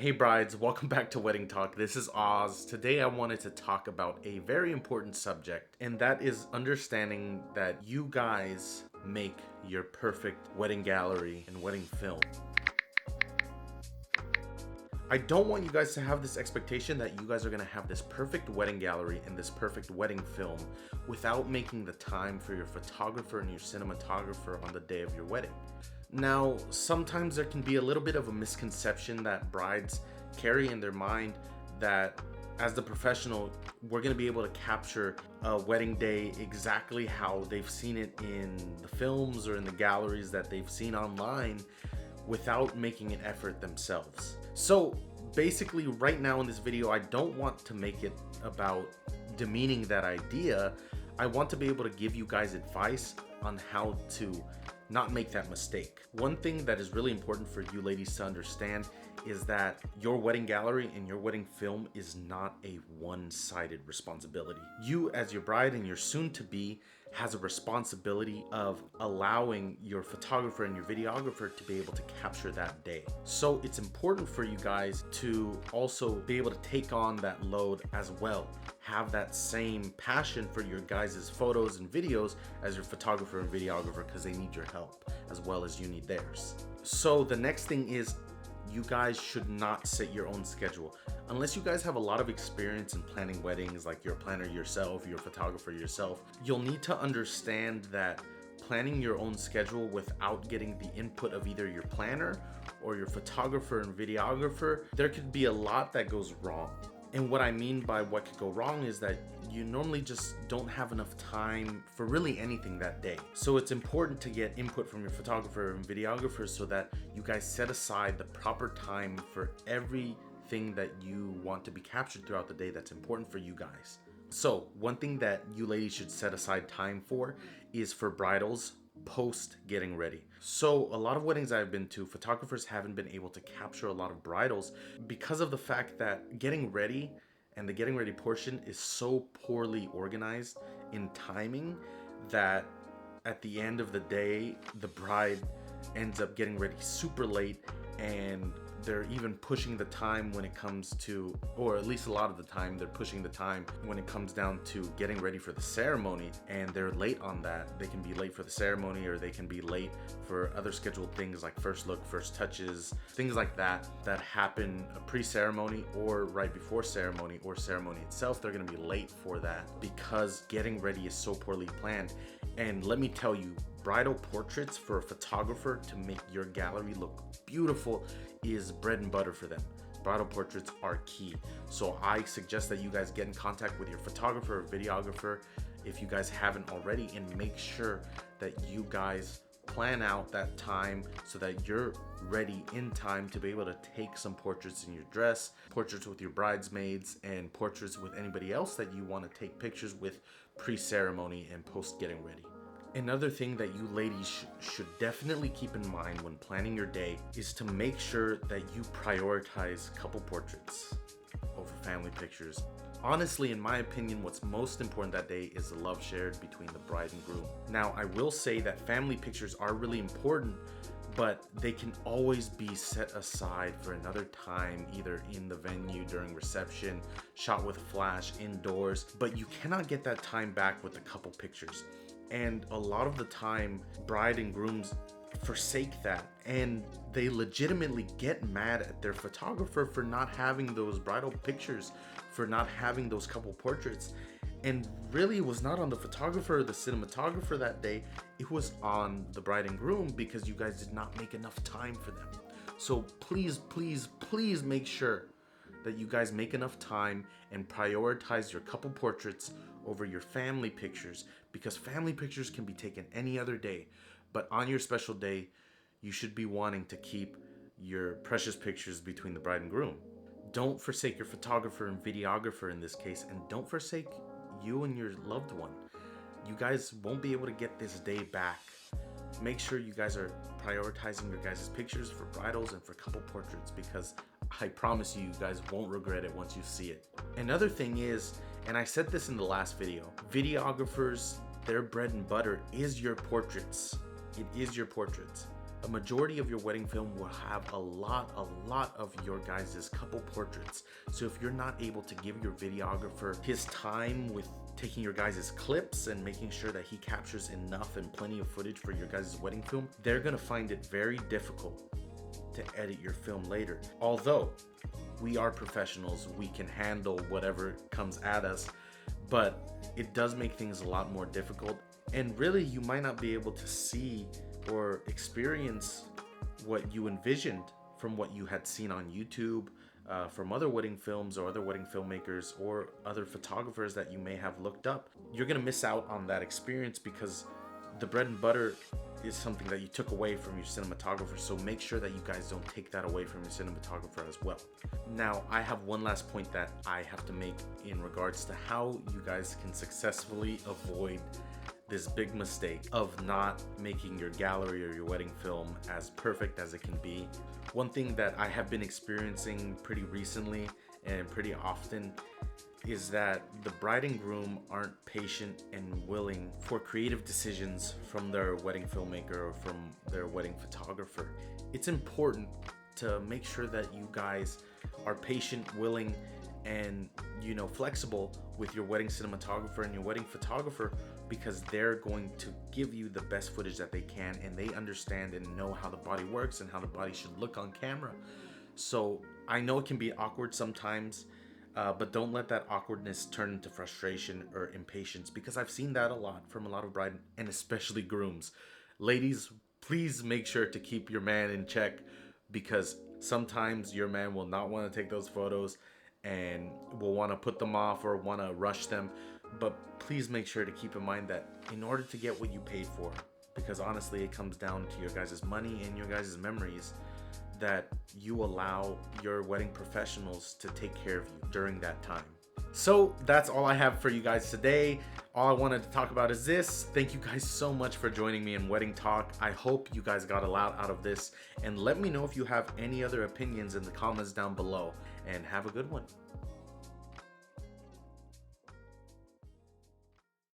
Hey brides, welcome back to Wedding Talk. This is Oz. Today I wanted to talk about a very important subject, and that is understanding that you guys make your perfect wedding gallery and wedding film. I don't want you guys to have this expectation that you guys are gonna have this perfect wedding gallery and this perfect wedding film without making the time for your photographer and your cinematographer on the day of your wedding. Now, sometimes there can be a little bit of a misconception that brides carry in their mind that as the professional, we're going to be able to capture a wedding day exactly how they've seen it in the films or in the galleries that they've seen online without making an effort themselves. So basically right now in this video, I don't want to make it about demeaning that idea. I want to be able to give you guys advice on how to not make that mistake. One thing that is really important for you ladies to understand is that your wedding gallery and your wedding film is not a one-sided responsibility. You as your bride and your soon-to-be has a responsibility of allowing your photographer and your videographer to be able to capture that day. So it's important for you guys to also be able to take on that load as well. Have that same passion for your guys' photos and videos as your photographer and videographer, because they need your help as well as you need theirs. So the next thing is, you guys should not set your own schedule. Unless you guys have a lot of experience in planning weddings, like you're a planner yourself, you're a photographer yourself, you'll need to understand that planning your own schedule without getting the input of either your planner or your photographer and videographer, there could be a lot that goes wrong. And what I mean by what could go wrong is that you normally just don't have enough time for really anything that day. So it's important to get input from your photographer and videographer so that you guys set aside the proper time for everything that you want to be captured throughout the day that's important for you guys. So one thing that you ladies should set aside time for is for bridals post getting ready. So a lot of weddings I've been to, photographers haven't been able to capture a lot of bridals because of the fact that getting ready and the getting ready portion is so poorly organized in timing that at the end of the day, the bride ends up getting ready super late, and they're even pushing the time when it comes to, or at least a lot of the time, they're pushing the time when it comes down to getting ready for the ceremony, and they're late on that. They can be late for the ceremony, or they can be late for other scheduled things like first look, first touches, things like that happen pre-ceremony or right before ceremony or ceremony itself. They're gonna be late for that because getting ready is so poorly planned. And let me tell you, bridal portraits for a photographer to make your gallery look beautiful is bread and butter for them. Bridal portraits are key. So I suggest that you guys get in contact with your photographer or videographer if you guys haven't already, and make sure that you guys plan out that time so that you're ready in time to be able to take some portraits in your dress, portraits with your bridesmaids, and portraits with anybody else that you want to take pictures with pre-ceremony and post getting ready. Another thing that you ladies should definitely keep in mind when planning your day is to make sure that you prioritize couple portraits over family pictures. Honestly, in my opinion, what's most important that day is the love shared between the bride and groom. Now, I will say that family pictures are really important, but they can always be set aside for another time, either in the venue during reception, shot with flash, indoors, but you cannot get that time back with the couple pictures. And a lot of the time, bride and grooms forsake that, and they legitimately get mad at their photographer for not having those bridal pictures, for not having those couple portraits. And really, it was not on the photographer or the cinematographer that day, it was on the bride and groom, because you guys did not make enough time for them. So please, please, please make sure that you guys make enough time and prioritize your couple portraits over your family pictures, because family pictures can be taken any other day, but on your special day, you should be wanting to keep your precious pictures between the bride and groom. Don't forsake your photographer and videographer in this case, and don't forsake you and your loved one. You guys won't be able to get this day back. Make sure you guys are prioritizing your guys' pictures for bridals and for couple portraits, because I promise you, you guys won't regret it once you see it. Another thing is, and I said this in the last video, videographers, their bread and butter is your portraits. It is your portraits. A majority of your wedding film will have a lot of your guys' couple portraits. So if you're not able to give your videographer his time with taking your guys' clips and making sure that he captures enough and plenty of footage for your guys' wedding film, they're gonna find it very difficult to edit your film later. Although we are professionals, we can handle whatever comes at us, but it does make things a lot more difficult. And really, you might not be able to see or experience what you envisioned from what you had seen on YouTube, from other wedding films or other wedding filmmakers or other photographers that you may have looked up. You're gonna miss out on that experience because the bread and butter is something that you took away from your cinematographer, so make sure that you guys don't take that away from your cinematographer as well. Now, I have one last point that I have to make in regards to how you guys can successfully avoid this big mistake of not making your gallery or your wedding film as perfect as it can be. One thing that I have been experiencing pretty recently and pretty often is that the bride and groom aren't patient and willing for creative decisions from their wedding filmmaker or from their wedding photographer. It's important to make sure that you guys are patient, willing, and flexible with your wedding cinematographer and your wedding photographer, because they're going to give you the best footage that they can, and they understand and know how the body works and how the body should look on camera. So I know it can be awkward sometimes, but don't let that awkwardness turn into frustration or impatience, because I've seen that a lot from a lot of bride and especially grooms. Ladies, please make sure to keep your man in check, because sometimes your man will not want to take those photos and will want to put them off or want to rush them. But please make sure to keep in mind that in order to get what you paid for, because honestly it comes down to your guys' money and your guys' memories, that you allow your wedding professionals to take care of you during that time. So that's all I have for you guys today. All I wanted to talk about is this. Thank you guys so much for joining me in Wedding Talk. I hope you guys got a lot out of this, and let me know if you have any other opinions in the comments down below, and have a good one.